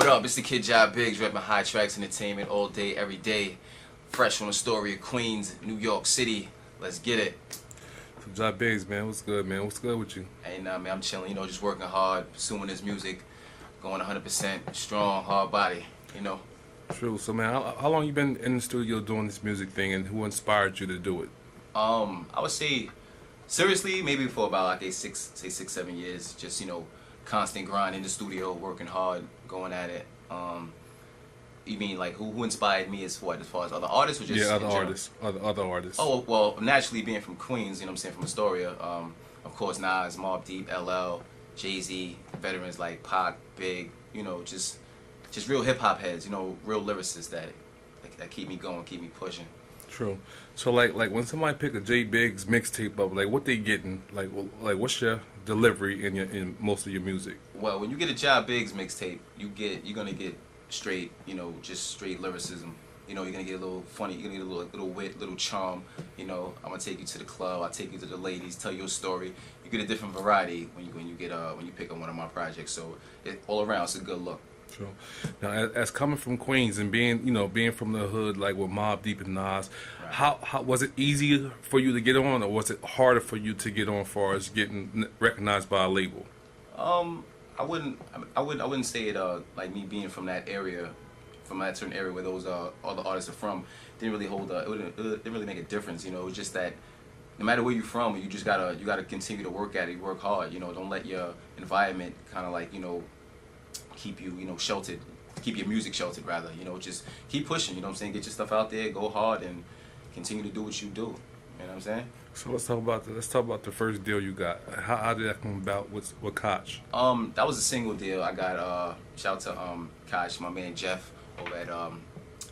What up? It's the kid JaBiggs, repping High Tracks Entertainment all day, every day. Fresh from the story of Queens, New York City. Let's get it. So JaBiggs, man, what's good, man? What's good with you? Hey, nah, man, I'm chilling, just working hard, pursuing this music, going 100% strong, hard body. True. So, man, how long you been in the studio doing this music thing, and who inspired you to do it? I would say, seriously, maybe for about like 6, 7 years. Just constant grind in the studio, working hard, going at it. You mean like who inspired me as what, as far as other artists or just Yeah, other in general? artists, other artists. Oh well, naturally being from Queens, what I'm saying, from Astoria. Of course, Nas, Mobb Deep, LL, Jay-Z, veterans like Pac, Big. Just real hip hop heads. Real lyricists that keep me going, keep me pushing. True. So, like when somebody pick a JaBiggs mixtape up, like what they getting? Like what's your delivery in most of your music? Well, when you get a JaBiggs mixtape, you're gonna get straight, just straight lyricism. You're gonna get a little funny, you're gonna get a little wit, little charm. I'm gonna take you to the club, I'll take you to the ladies, tell your story. You get a different variety when you pick up one of my projects. So all around, it's a good look. True. Now, as coming from Queens and being from the hood, like with Mobb Deep and Nas, Right. how was it easier for you to get on, or was it harder for you to get on, as far as getting recognized by a label? I wouldn't say it like me being from that area, from that certain area where those other artists are from, didn't really it didn't really make a difference. It's just that no matter where you're from, you gotta continue to work at it, work hard. Don't let your environment kind of like keep you sheltered, keep your music sheltered rather. Just keep pushing. What I'm saying, get your stuff out there, go hard, and continue to do what you do. You know what I'm saying? So let's talk about the first deal you got. How did that come about with Koch? That was a single deal. I got shout out to Koch, my man Jeff over at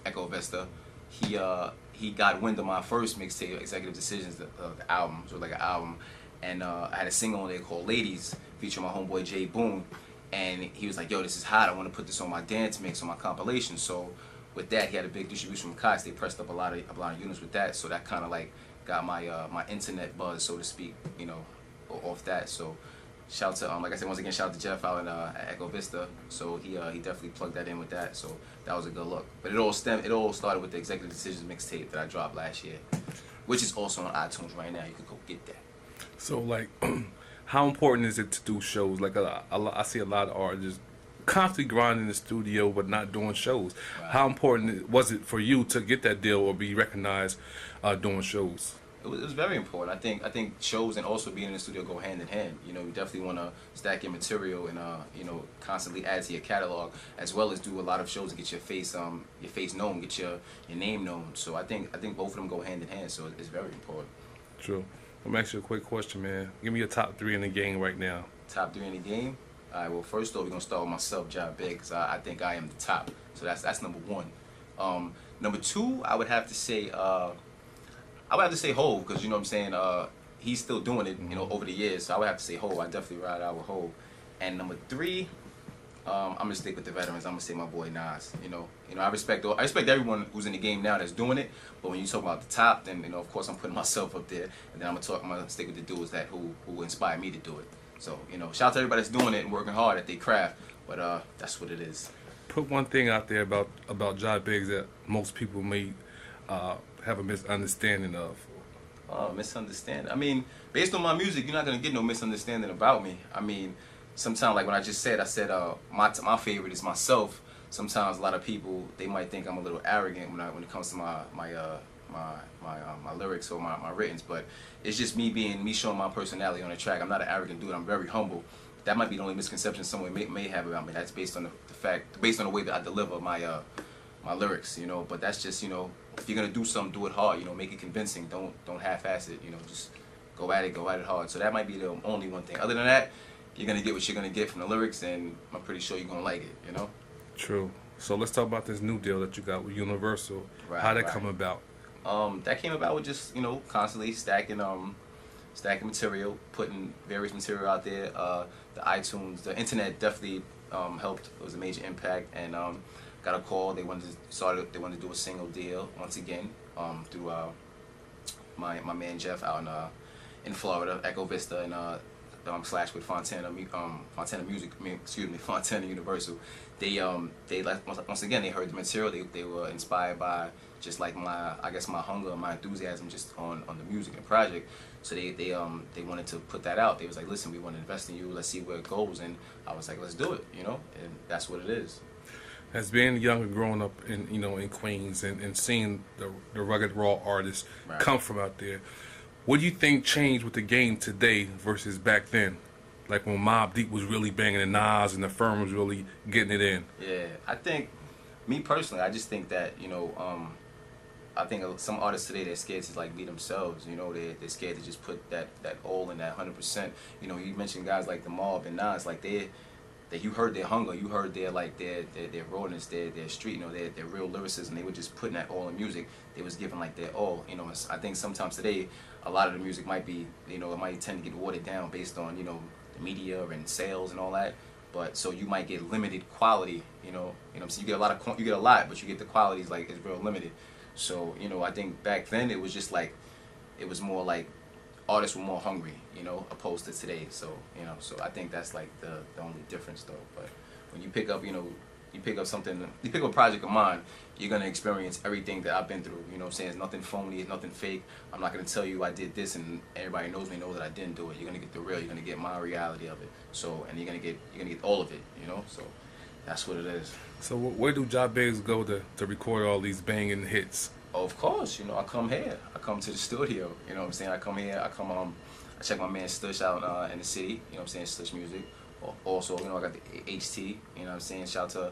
Echo Vista. He got wind of my first mixtape, Executive Decisions, the album. So like an album, and I had a single on there called Ladies, featuring my homeboy Jay Boone. And he was like, yo, this is hot, I want to put this on my dance mix, on my compilation. So with that, he had a big distribution from Koch. They pressed up a lot of units with that. So that kind of like got my my internet buzz, so to speak, off that. So shout to like I said, once again, shout out to Jeff out at Echo Vista. So he definitely plugged that in with that. So that was a good look. But it all started with the Executive Decisions mixtape that I dropped last year, which is also on iTunes right now. You can go get that. So like, how important is it to do shows? Like I see a lot of artists constantly grinding in the studio but not doing shows. Right. How important was it for you to get that deal or be recognized doing shows? It was very important. I think shows and also being in the studio go hand in hand. You definitely want to stack your material and constantly add to your catalog, as well as do a lot of shows to get your face known, get your name known. So I think both of them go hand in hand. So it's very important. True. Let me ask you a quick question, man. Give me your top 3 in the game right now. Top 3 in the game. All right. Well, first off, we're gonna start with myself, JaBiggs. I think I am the top. So that's number 1. Number 2, I would have to say Hov, because what I'm saying, he's still doing it, over the years. So I would have to say Hov. I definitely ride out with Hov. And number 3, I'm gonna stick with the veterans. I'm gonna say my boy Nas. I respect everyone who's in the game now that's doing it. But when you talk about the top, then of course I'm putting myself up there. And then I'm gonna stick with the dudes who inspired me to do it. So shout out to everybody that's doing it and working hard at their craft. But that's what it is. Put one thing out there about JaBiggs that most people may have a misunderstanding of. Misunderstanding. I mean, based on my music, you're not gonna get no misunderstanding about me. I mean, sometimes, like when I said my favorite is myself. Sometimes a lot of people, they might think I'm a little arrogant when it comes to my lyrics or my writtens, but it's just me showing my personality on the track. I'm not an arrogant dude. I'm very humble. That might be the only misconception someone may have about me. That's based on the way that I deliver my lyrics. But that's just if you're gonna do something, do it hard. Make it convincing. Don't half-ass it. Just go at it hard. So that might be the only one thing. Other than that, you're gonna get what you're gonna get from the lyrics, and I'm pretty sure you're gonna like it. True. So let's talk about this new deal that you got with Universal. Right, How that right. come about? That came about with just constantly stacking material, putting various material out there. The iTunes, the internet definitely helped. It was a major impact, and got a call. They wanted to do a single deal once again through my man Jeff out in Florida, Echo Vista, and slash with Fontana Music, Fontana Universal. They like once again they heard the material. They were inspired by just like I guess my hunger, my enthusiasm just on the music and project. So they wanted to put that out. They was like, listen, we want to invest in you. Let's see where it goes. And I was like, let's do it, you know. And that's what it is. As being young and growing up in in Queens and seeing the rugged raw artists Right. come from out there, what do you think changed with the game today versus back then? Like when Mobb Deep was really banging and Nas and the firm was really getting it in. Yeah, I think, me personally, I just think that, I think some artists today, they're scared to like be themselves. You know, they're scared to just put that all in that 100%. You know, you mentioned guys like the Mob and Nas, like you heard their hunger, you heard their rawness, their street, their real lyricism. They were just putting that all in music. They was giving like their all. You know, I think sometimes today, a lot of the music might be, it might tend to get watered down based on, the media and sales and all that. But so you might get limited quality. You know what I'm saying? You get a lot, but you get the qualities like it's real limited. So I think back then it was just like, it was more like artists were more hungry, opposed to today. So so I think that's like the only difference though. But when you pick up, you pick up a project of mine, you're gonna experience everything that I've been through. You know what I'm saying? It's nothing phony, it's nothing fake. I'm not gonna tell you I did this and everybody knows that I didn't do it. You're gonna get the real, you're gonna get my reality of it. So and you're gonna get all of it, So that's what it is. So where do JaBiggs go to record all these banging hits? Of course, I come here. I come to the studio. You know what I'm saying? I come here. I check my man Stush out in the city. You know what I'm saying? Stush Music. Also, I got the HT. You know what I'm saying? Shout out to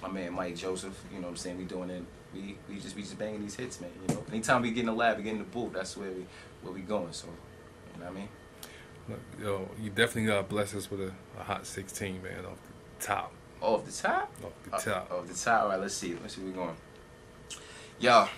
my man Mike Joseph. You know what I'm saying? We doing it. We just banging these hits, man. Anytime we get in the lab, we get in the booth. That's where we going. So, you know what I mean? Look, you definitely got to bless us with a hot 16, man, off the top. Off the top? Off the top. Off the top. All right, let's see where we going. Yo,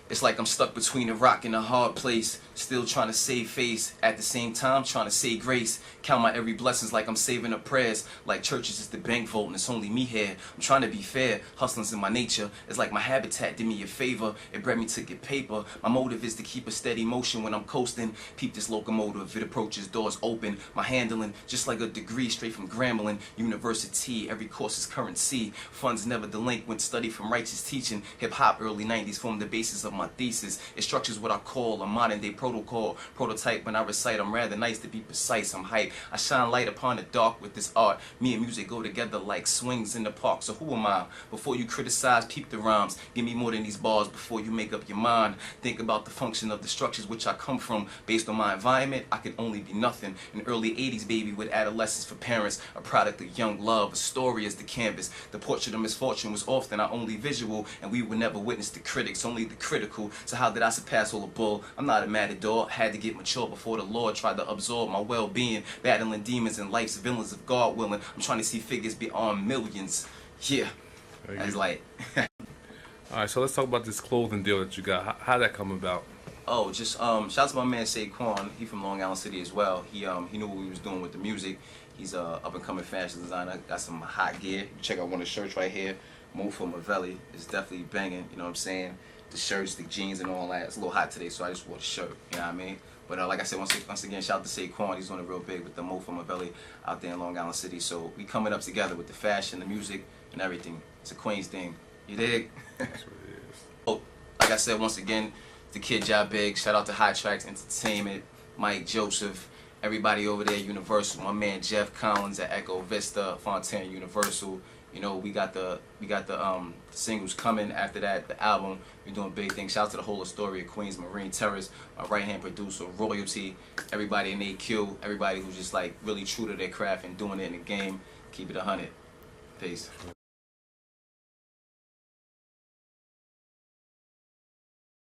it's like I'm stuck between a rock and a hard place. Still trying to save face, at the same time trying to say grace. Count my every blessings like I'm saving up prayers. Like churches is the bank vault and it's only me here. I'm trying to be fair, hustling's in my nature. It's like my habitat did me a favor. It bred me to get paper. My motive is to keep a steady motion when I'm coasting. Peep this locomotive, it approaches, doors open. My handling, just like a degree straight from Grambling University. Every course is currency. Funds never delinquent, study from righteous teaching. Hip-hop early 90s formed the basis of my thesis. It structures what I call a modern day protocol. Prototype when I recite, I'm rather nice to be precise. I'm hype. I shine light upon the dark with this art. Me and music go together like swings in the park. So who am I? Before you criticize, peep the rhymes. Give me more than these bars before you make up your mind. Think about the function of the structures which I come from. Based on my environment, I could only be nothing. An early 80s baby with adolescence for parents. A product of young love. A story is the canvas. The portrait of misfortune was often our only visual. And we would never witness the critics, only the critical. So how did I surpass all the bull? I'm not a matador. Had to get mature before the Lord tried to absorb my well-being. Battling demons and life's villains of God willing. I'm trying to see figures beyond millions. Yeah. That's like... Alright, so let's talk about this clothing deal that you got. How'd that come about? Oh, just shout out to my man Saquon. He from Long Island City as well. He knew what we was doing with the music. He's a up-and-coming fashion designer. Got some hot gear. Check out one of the shirts right here. Mo from Mavelli. It's definitely banging, you know what I'm saying? The shirts, the jeans, and all that. It's a little hot today, so I just wore the shirt, you know what I mean? But like I said, once again, shout out to Saquon. He's doing it real big with the Mo from Mavelli out there in Long Island City. So we coming up together with the fashion, the music, and everything. It's a Queens thing. You dig? That's what it is. Oh, like I said, once again, the kid JaBiggs. Shout out to High Tracks Entertainment, Mike Joseph, everybody over there, Universal. My man Jeff Collins at Echo Vista, Fontana Universal. We got the singles coming after that, the album. We're doing big things. Shout out to the whole Astoria, Queens, Marine Terrace, my right-hand producer, Royalty, everybody in AQ, everybody who's just like really true to their craft and doing it in the game. Keep it 100. Peace.